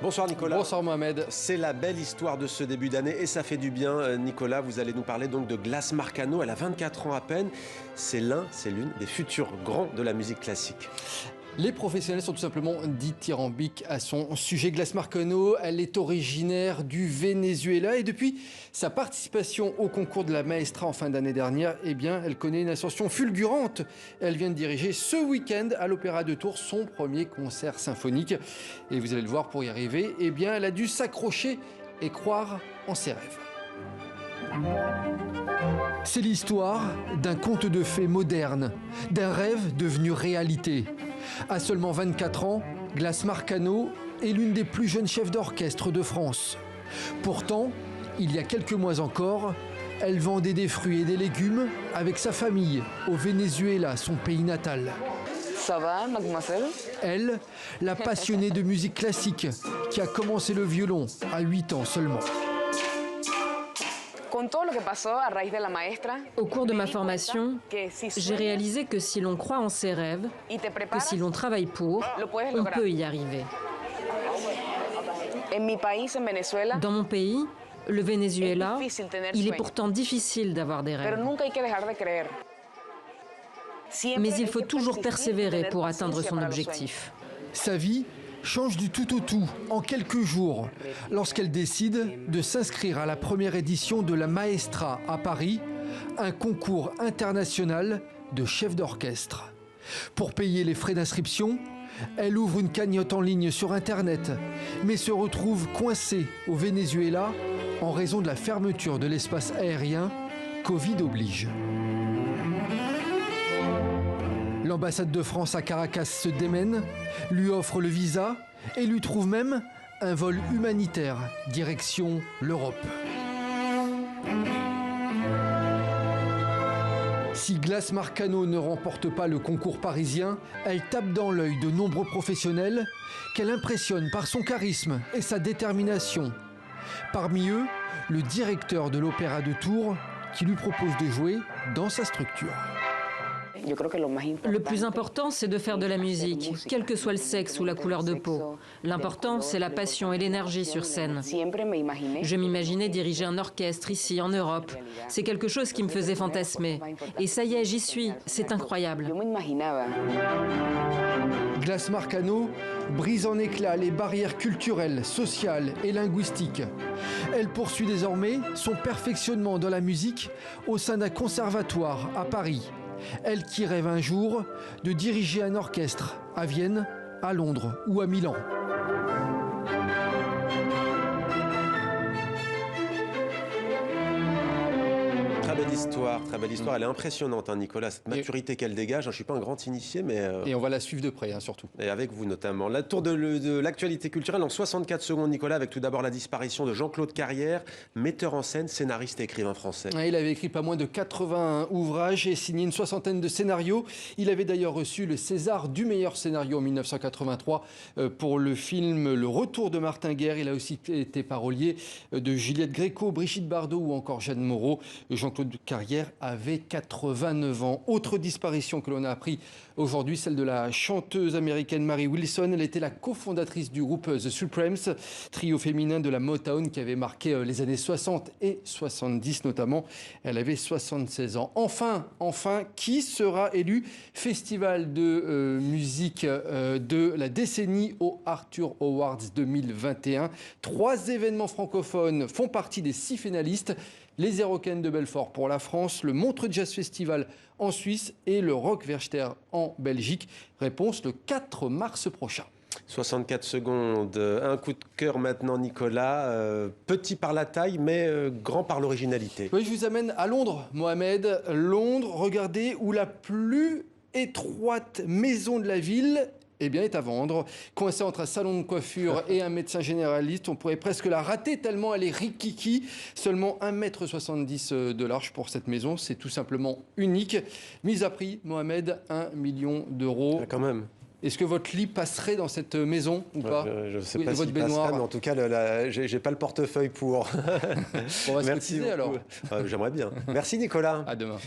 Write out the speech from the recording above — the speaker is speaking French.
Bonsoir Nicolas. Bonsoir Mohamed. C'est la belle histoire de ce début d'année et ça fait du bien. Nicolas, vous allez nous parler donc de Glas Marcano. Elle a 24 ans à peine. C'est l'une des futurs grands de la musique classique. Les professionnels sont tout simplement dithyrambiques à son sujet. Glas Marcano, elle est originaire du Venezuela et depuis sa participation au concours de la Maestra en fin d'année dernière, eh bien, elle connaît une ascension fulgurante. Elle vient de diriger ce week-end à l'Opéra de Tours son premier concert symphonique. Et vous allez le voir, pour y arriver, eh bien, elle a dû s'accrocher et croire en ses rêves. C'est l'histoire d'un conte de fées moderne, d'un rêve devenu réalité. À seulement 24 ans, Glas Marcano est l'une des plus jeunes chefs d'orchestre de France. Pourtant, il y a quelques mois encore, elle vendait des fruits et des légumes avec sa famille au Venezuela, son pays natal. Ça va, mademoiselle? Elle, la passionnée de musique classique, qui a commencé le violon à 8 ans seulement. Au cours de ma formation, j'ai réalisé que si l'on croit en ses rêves, que si l'on travaille pour, on peut y arriver. Dans mon pays, le Venezuela, il est pourtant difficile d'avoir des rêves. Mais il faut toujours persévérer pour atteindre son objectif. Sa vie change du tout au tout en quelques jours lorsqu'elle décide de s'inscrire à la première édition de la Maestra à Paris, un concours international de chefs d'orchestre. Pour payer les frais d'inscription, elle ouvre une cagnotte en ligne sur Internet, mais se retrouve coincée au Venezuela en raison de la fermeture de l'espace aérien, Covid oblige. L'ambassade de France à Caracas se démène, lui offre le visa et lui trouve même un vol humanitaire direction l'Europe. Si Glas Marcano ne remporte pas le concours parisien, elle tape dans l'œil de nombreux professionnels qu'elle impressionne par son charisme et sa détermination. Parmi eux, le directeur de l'Opéra de Tours qui lui propose de jouer dans sa structure. Le plus important, c'est de faire de la musique, quel que soit le sexe ou la couleur de peau. L'important, c'est la passion et l'énergie sur scène. Je m'imaginais diriger un orchestre ici, en Europe. C'est quelque chose qui me faisait fantasmer. Et ça y est, j'y suis. C'est incroyable. Glas Marcano brise en éclats les barrières culturelles, sociales et linguistiques. Elle poursuit désormais son perfectionnement dans la musique au sein d'un conservatoire à Paris. Elle qui rêve un jour de diriger un orchestre à Vienne, à Londres ou à Milan. Très belle histoire. Elle est impressionnante, hein, Nicolas, cette maturité qu'elle dégage. Je ne suis pas un grand initié, mais... Et on va la suivre de près, hein, surtout. Et avec vous notamment. La tour de l'actualité culturelle en 64 secondes, Nicolas, avec tout d'abord la disparition de Jean-Claude Carrière, metteur en scène, scénariste et écrivain français. Il avait écrit pas moins de 80 ouvrages et signé une soixantaine de scénarios. Il avait d'ailleurs reçu le César du meilleur scénario en 1983 pour le film Le Retour de Martin Guerre. Il a aussi été parolier de Juliette Gréco, Brigitte Bardot ou encore Jeanne Moreau. Jean-Claude Carrière avait 89 ans. Autre disparition que l'on a appris aujourd'hui, celle de la chanteuse américaine Mary Wilson. Elle était la cofondatrice du groupe The Supremes, trio féminin de la Motown qui avait marqué les années 60 et 70 notamment. Elle avait 76 ans. Enfin, qui sera élu festival de musique de la décennie au Arthur Awards 2021? 3 événements francophones font partie des 6 finalistes. Les Aerocaines de Belfort pour la France, le Montreux Jazz Festival en Suisse et le Rock Werchter en Belgique. Réponse le 4 mars prochain. 64 secondes, un coup de cœur maintenant, Nicolas. Petit par la taille, mais grand par l'originalité. Oui, je vous amène à Londres, Mohamed. Londres, regardez, où la plus étroite maison de la ville est à vendre. Coincée entre un salon de coiffure et un médecin généraliste, on pourrait presque la rater tellement elle est rikiki. Seulement 1,70 m de large pour cette maison, c'est tout simplement unique. Mise à prix, Mohamed, 1 million d'euros. Ah, quand même. Est-ce que votre lit passerait dans cette maison ou pas? Je ne sais pas s'il passerait, mais en tout cas, j'ai pas le portefeuille pour. On va se cotiser alors. J'aimerais bien. Merci Nicolas. À demain.